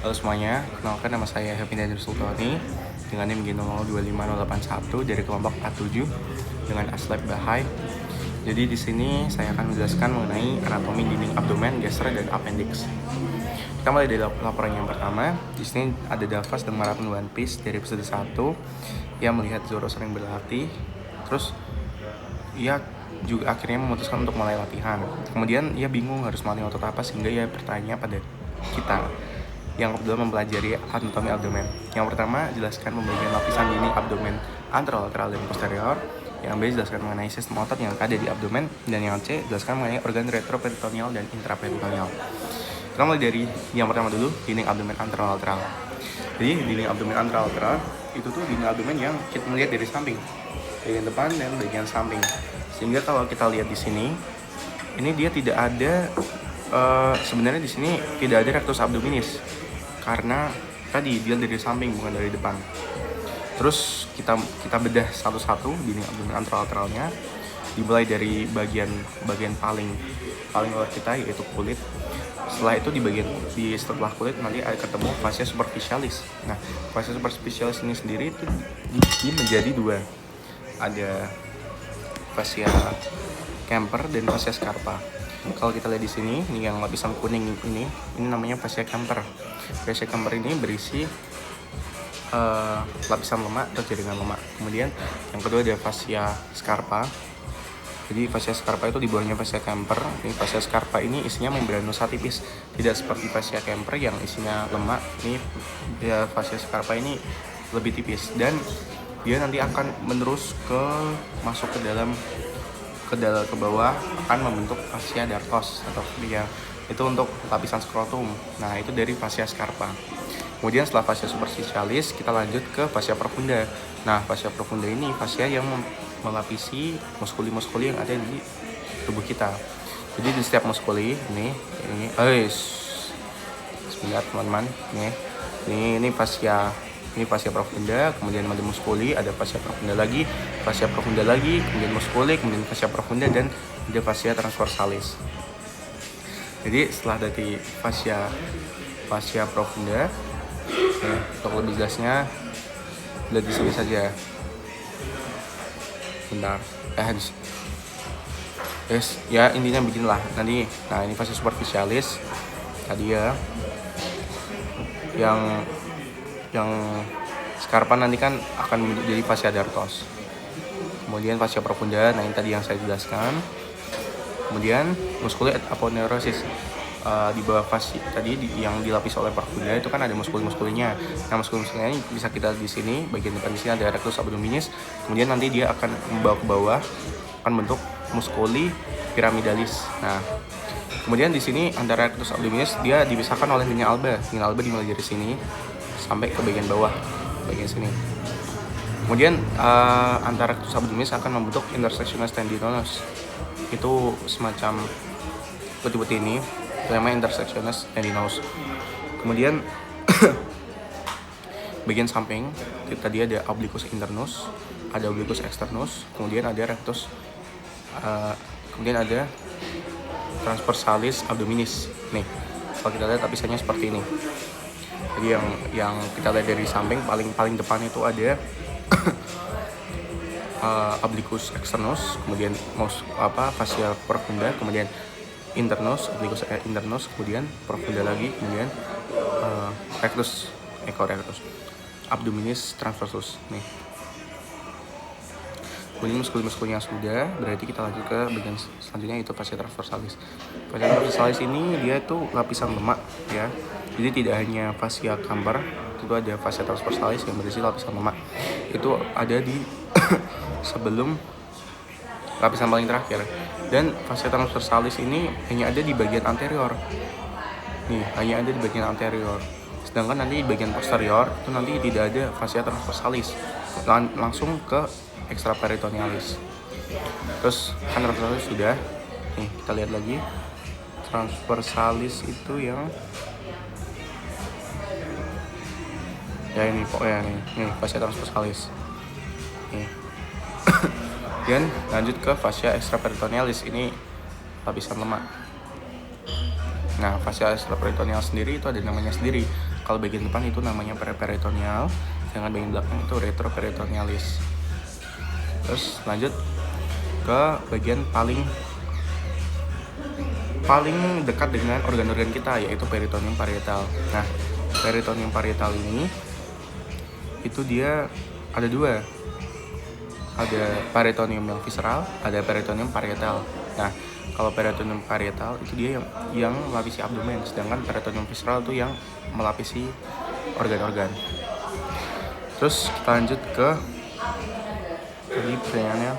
Halo semuanya, kenalkan nama saya Happy Nadir Sultani dengan NIM G0025081 dari kelompok A7 dengan aslab Bahai. Jadi di sini saya akan menjelaskan mengenai anatomi dinding abdomen, gaster, dan appendix. Kita mulai dari laporan yang pertama. Di sini ada Dalfas dan Marathon One Piece dari episode 1 yang melihat Zoro sering berlatih. Terus ia juga akhirnya memutuskan untuk mulai latihan. Kemudian ia bingung harus melatih otot apa sehingga ia bertanya pada kita yang kedua mempelajari anatomi abdomen. Yang pertama, jelaskan pembagian lapisan dinding abdomen anterolateral dan posterior. Yang B, jelaskan mengenai sistem otot yang ada di abdomen. Dan yang C, jelaskan mengenai organ retroperitoneal dan intraperitoneal. Kita mulai dari yang pertama dulu, dinding abdomen anterolateral. Jadi, dinding abdomen anterolateral itu tuh dinding abdomen yang kita melihat dari samping, bagian depan dan bagian samping. Sehingga kalau kita lihat di sini, ini dia tidak ada sebenarnya di sini tidak ada rectus abdominis karena tadi dia dari samping bukan dari depan. Terus kita bedah satu-satu dinding abdomen anterolateralnya, dimulai dari bagian paling luar kita yaitu kulit. Setelah itu setelah kulit nanti ada ketemu fascia superficialis. Nah, fascia superficialis ini sendiri itu menjadi dua. Ada fascia Kemper dan fascia Scarpa. Kalau kita lihat di sini, ini yang lapisan kuning ini namanya fascia Kemper. Fascia Kemper ini berisi lapisan lemak atau jaringan lemak. Kemudian yang kedua ada fascia Scarpa. Jadi fascia Scarpa itu di bawahnya fascia Kemper. Ini fascia Scarpa ini isinya membranosa tipis, tidak seperti fascia Kemper yang isinya lemak. Ini ya, fascia Scarpa ini lebih tipis dan dia nanti akan menerus masuk ke bawah akan membentuk fascia dartos atau dia itu untuk lapisan skrotum. Nah, itu dari fascia Scarpa. Kemudian setelah fascia superficialis kita lanjut ke fascia profunda. Nah, fascia profunda ini fascia yang melapisi muskuli-muskuli yang ada di tubuh kita. Jadi di setiap muskuli ini sebentar teman-teman, ini fascia profunda, kemudian ada muskuli, ada fascia profunda lagi, kemudian muskuli, kemudian fascia profunda, dan ada fascia transversalis. Jadi setelah dari fascia profunda, untuk lebih jelasnya lihat di sini saja. Bentar, ya intinya beginilah nanti. Nah, ini fascia superficialis tadi ya, yang Scarpa nanti kan akan menjadi fascia dartos. Kemudian fascia profunda, nah ini tadi yang saya jelaskan. Kemudian muskuli aponeurosis, di bawah fascia tadi yang dilapisi oleh profunda itu kan ada muskul-muskulnya. Nah, muskul-muskulnya ini bisa kita di sini bagian depan di sini ada rectus abdominis. Kemudian nanti dia akan membawa ke bawah akan bentuk muskuli piramidalis. Nah, kemudian di sini antara rectus abdominis dia dipisahkan oleh linea alba. Linea alba dimulai dari sini sampai ke bagian bawah, bagian sini. Kemudian antara rectus abdominis akan membentuk intersectionis tendinosus. Itu semacam putih-putih ini namanya intersectionis tendinosus. Kemudian bagian samping tadi ada obliquus internus, ada obliquus externus, kemudian ada rectus, kemudian ada transversalis abdominis. Nih, kalau kita lihat lapisannya seperti ini. Jadi yang kita lihat dari samping paling depan itu ada obliquus externus, kemudian fascia profunda, kemudian internus, obliquus internus, kemudian profunda lagi, kemudian rectus abdominis transversus. Nih. Kemudian muskul-muskulnya sudah, berarti kita lanjut ke bagian selanjutnya itu fascia transversalis. Fascia transversalis ini dia tuh lapisan lemak ya. Jadi tidak hanya fascia Kemper, itu ada fascia transversalis yang berisi lapisan lemak. Itu ada di sebelum lapisan paling terakhir. Dan fascia transversalis ini hanya ada di bagian anterior. Nih, hanya ada di bagian anterior. Sedangkan nanti di bagian posterior itu nanti tidak ada fascia transversalis. Langsung ke extraperitonealis. Terus kan transversalis sudah. Nih, kita lihat lagi. Transversalis itu yang ya ini pokoknya nih fascia transversalis. Nih. Dan lanjut ke fascia extraperitonealis, ini lapisan lemak. Nah, fascia peritoneal sendiri itu ada namanya sendiri. Kalau bagian depan itu namanya peritoneal, sedangkan bagian belakang itu retroperitonealis. Terus lanjut ke bagian paling dekat dengan organ-organ kita, yaitu peritoneum parietal. Nah, peritoneum parietal ini itu dia ada dua, ada peritoneum yang visceral, ada peritoneum parietal. Nah, kalau peritoneum parietal itu dia yang melapisi abdomen, sedangkan peritoneum visceral itu yang melapisi organ-organ. Terus kita lanjut ke tadi pertanyaannya,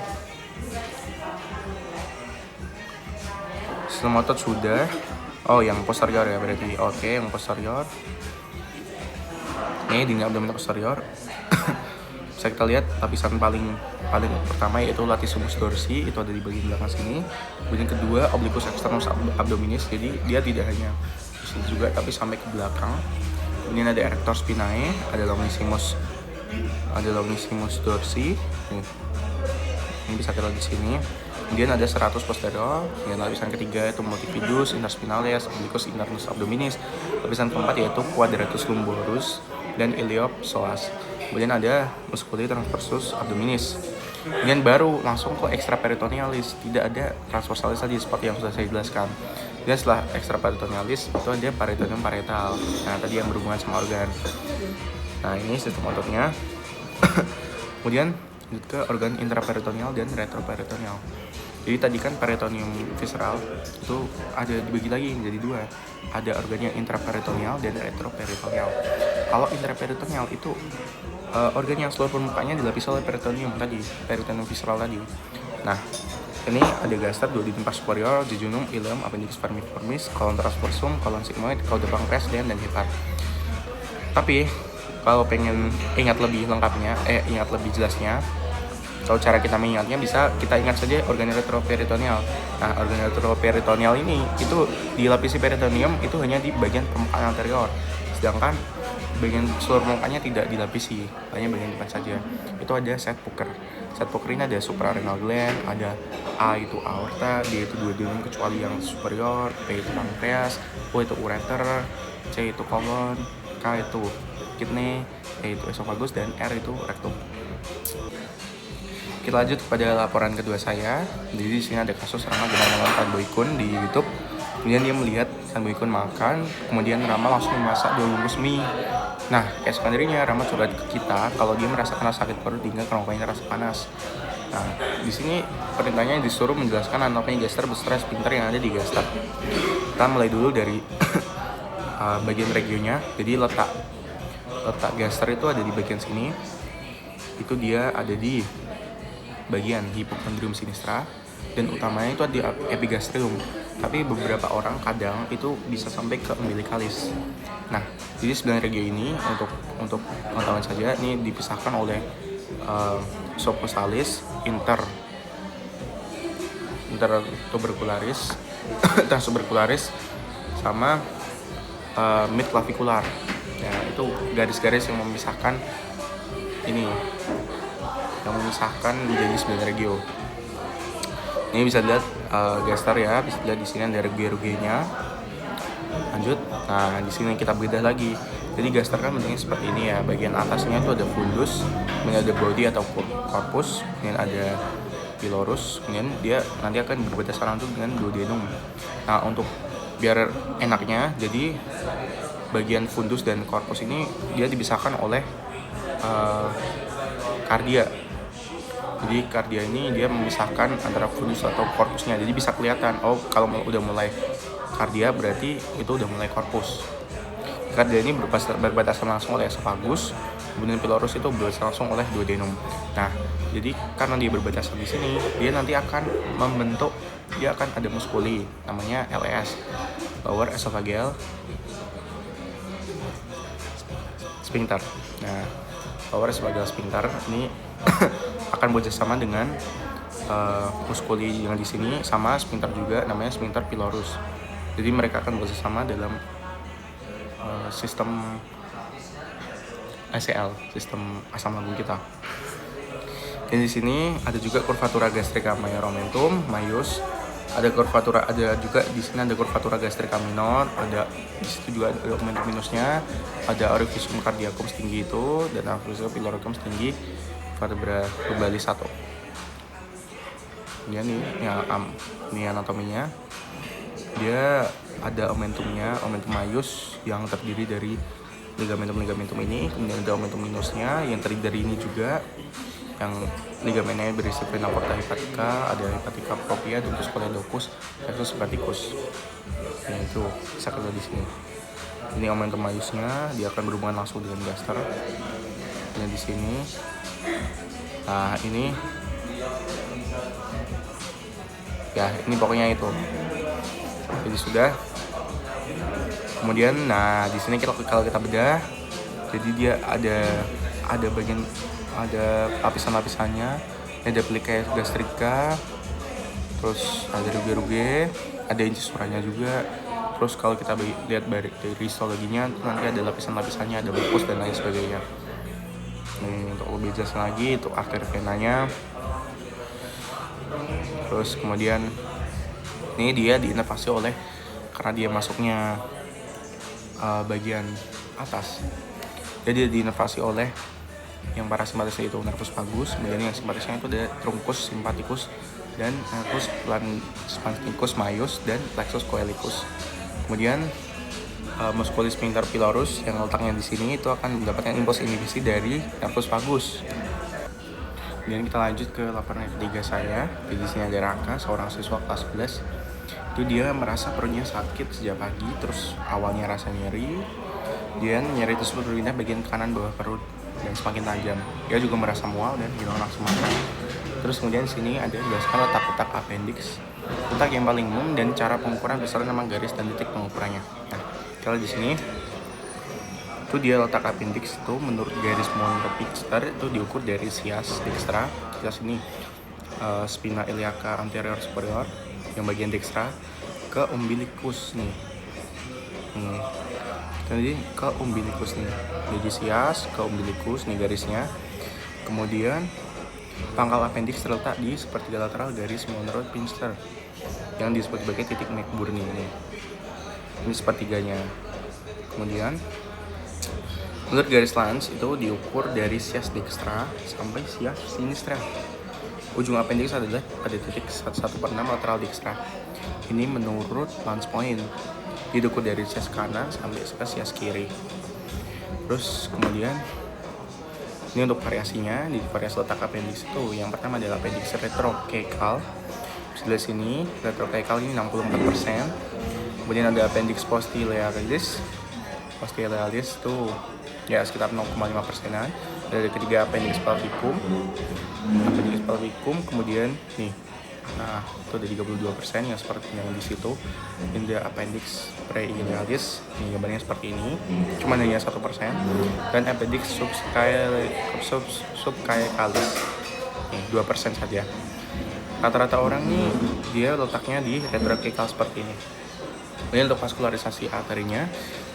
sistem otot sudah. Oh, yang posterior ya berarti. Oke, yang posterior. Ini di abdomen posterior. Bisa kita lihat lapisan paling pertama yaitu latissimus dorsi, itu ada di bagian belakang sini. Kemudian kedua obliquus externus abdominis, jadi dia tidak hanya di sini juga tapi sampai ke belakang. Kemudian ada erector spinae, ada longissimus dorsi. Ini bisa kita lihat di sini. Kemudian ada serratus posterior. Kemudian lapisan ketiga itu multifidus interspinalis, obliquus internus abdominis. Lapisan keempat yaitu quadratus lumborum dan iliopsoas. Kemudian ada musculi transversus abdominis. Kemudian baru langsung ke extraperitonealis, tidak ada transversalis tadi seperti yang sudah saya jelaskan. Dan setelah extraperitonealis itu ada peritoneum parietal. Nah, tadi yang berhubungan sama organ. Nah, ini sistem ototnya. Kemudian lanjut ke organ intraperitoneal dan retroperitoneal. Jadi tadi kan peritoneum visceral itu ada dibagi lagi menjadi dua. Ada organ yang intraperitoneal dan retroperitoneal. Kalau intraperitoneal itu organ yang seluruh permukaannya dilapisi oleh peritoneum tadi, peritoneum visceral tadi. Nah, ini ada gaster, duodenum superior, jejunum, ileum, appendix vermiformis, colon transversum, colon sigmoid, cauda pancreas, dan hepar. Tapi kalau pengen ingat lebih lengkapnya, ingat lebih jelasnya, kalau cara kita mengingatnya bisa kita ingat saja organ retroperitoneal. Nah, organ retroperitoneal ini itu dilapisi peritoneum itu hanya di bagian permukaan anterior, sedangkan bagian seluruh permukaannya tidak dilapisi, hanya bagian depan saja. Itu ada set Pucker. Set Pucker ini ada suprarenal gland, ada A itu aorta, D itu duodenum kecuali yang superior, P itu pankreas, O itu ureter, C itu colon, K itu kidney, E itu esophagus, dan R itu rectum. Kita lanjut kepada laporan kedua saya. Jadi di sini ada kasus Rama dengan melawan Tan Boykun di YouTube. Kemudian dia melihat Tan Boykun makan, kemudian Rama langsung memasak 2 bungkus mie. Nah, keesokan harinya Rama coba ke kita kalau dia merasakan sakit perut hingga kerongkongannya terasa panas. Nah, di sini perintahnya disuruh menjelaskan anatomi gaster beserta sphincter yang ada di gaster. Kita mulai dulu dari bagian regionnya. Jadi letak gaster itu ada di bagian sini. Itu dia ada di bagian hipocondrium sinistra, dan utamanya itu ada epigastrium. Tapi beberapa orang kadang itu bisa sampai ke umbilicalis. Nah, jadi sebenarnya region ini untuk pengetahuan saja ini dipisahkan oleh subcutaneous, intertubercularis, transtubercularis, sama midclavicular. Ya, itu garis-garis yang memisahkan ini, yang memisahkan menjadi 9 regio. Ini bisa dilihat gaster ya, bisa dilihat di sini ada regio-regionya. Lanjut, nah di sini kita bedah lagi. Jadi gaster kan bentuknya seperti ini ya. Bagian atasnya itu ada fundus, kemudian ada body atau corpus, kemudian ada pylorus, kemudian dia nanti akan berbatasan langsung dengan duodenum. Nah, untuk biar enaknya, jadi bagian fundus dan corpus ini dia dipisahkan oleh kardia. Jadi kardia ini dia memisahkan antara fundus atau korpusnya. Jadi bisa kelihatan, oh kalau udah mulai kardia berarti itu udah mulai korpus. Kardia ini berbatasan langsung oleh esophagus, kemudian pylorus itu berbatasan langsung oleh duodenum. Nah, jadi karena dia berbatasan di sini, dia nanti akan membentuk, dia akan ada muskuli namanya LES, lower esophageal sphincter. Nah, lower esophageal sphincter ini akan bekerjasama dengan muskuli yang di sini, sama sphincter juga namanya sphincter pylorus. Jadi mereka akan bekerjasama dalam sistem ACL, sistem asam lambung kita. Dan di sini ada juga curvatura gastrica majorum, maius, Ada curvatura, ada juga di sini ada curvatura gastrica minor, ada di situ juga ada omentum minusnya, ada orificium cardiacum tinggi itu, dan orificium pyloricum tinggi vertebra lumbalis 1. Dia nih, ini anatominya. Dia ada omentumnya, omentum maius yang terdiri dari ligamentum ini, kemudian ada omentum minusnya yang terdiri dari ini juga, yang ligamennya berisi vena porta hepatica, ada hepatica propria, ductus coledochus, plexus hepaticus. Nah itu bisa kerja di sini. Ini omentum maiusnya, dia akan berhubungan langsung dengan gaster. Ini di sini. Nah ini, ya ini pokoknya itu. Jadi sudah. Kemudian, nah di sini kalau kita bedah, jadi dia ada bagian, ada lapisan-lapisannya, ada plica gastrica, terus ada ruge-ruge, ada incisura-nya juga. Terus kalau kita lihat dari histologinya, nanti ada lapisan-lapisannya, ada lupus dan lain sebagainya. Nih untuk lebih jelas lagi, itu arteri venanya. Terus kemudian ini dia diinervasi oleh, karena dia masuknya bagian atas, jadi diinervasi oleh yang parasimpatisnya itu nervus vagus, kemudian yang simpatisnya itu ada truncus sympathicus dan nervus spasticus maius dan plexus coelicus. Kemudian musculus sphincter pylorus yang letaknya di sini itu akan mendapatkan impuls inhibisi dari nervus vagus. Kemudian kita lanjut ke laporan yang ketiga saya. Di sini ada Raka, seorang siswa kelas 11. Itu dia merasa perutnya sakit sejak pagi, terus awalnya rasa nyeri, dan nyeri tersebut berpindah bagian kanan bawah perut dan semakin tajam. Dia juga merasa mual dan hilang nafsu makan. Terus kemudian di sini ada dijelaskan letak-letak appendix, letak yang paling umum dan cara pengukuran beserta nama garis dan titik pengukurannya. Nah, kalau di sini itu dia letak appendix itu menurut garis Monro-Pixter itu diukur dari sias dextra. Sias ini spina iliaca anterior superior yang bagian dextra ke umbilicus nih. Jadi ke umbilicus nih. Jadi sias ke umbilicus nih garisnya. Kemudian pangkal appendix terletak di sepertiga lateral garis Monro-Pixter yang disebut sebagai titik McBurney nih. Ini sepertiganya. Kemudian menurut garis Lange itu diukur dari sias dextra sampai sias sinistra. Ujung appendix adalah pada titik 1/6 lateral dextra. Ini menurut Lange point. Diukur dari sias kanan sampai ke sias kiri. Terus kemudian ini untuk variasinya, di variasi letak appendix itu yang pertama adalah appendix retrocaecal. Sebelah sini retrocaecal ini 64%. Kemudian ada appendix posterior-laterales. Posterior-laterales itu ya sekitar 0,5%-an. Dari ketiga appendix pelvicum, kemudian nih, nah itu ada 32% yang seperti yang di situ. Ini ada appendix preilialis, ini gambarnya seperti ini, cuma hanya 1%. Dan appendix subcaecalis, nih 2% saja. Rata-rata orang nih dia letaknya di retrocaecal seperti ini. Kemudian untuk vaskularisasi arterinya,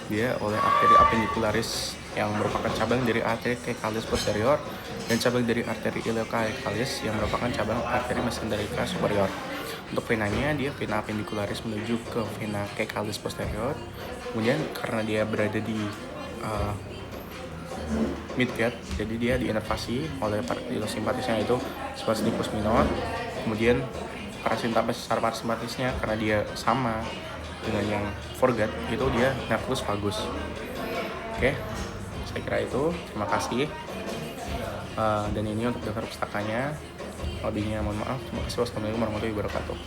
dia oleh arteri appendicularis yang merupakan cabang dari arteri caecalis posterior dan cabang dari arteri iliocaecalis yang merupakan cabang arteri mesentérica superior. Untuk venanya, dia vena appendicularis menuju ke vena caecalis posterior. Kemudian karena dia berada di midgut, jadi dia diinervasi oleh parasimpatisnya itu spasticus minor. Kemudian parasimpatisnya karena dia sama dengan yang foregut, itu dia nervus vagus. Oke, saya kira itu. Terima kasih. Dan ini untuk daftar pustakanya. Lebihnya mohon maaf. Terima kasih. Wassalamualaikum warahmatullahi wabarakatuh.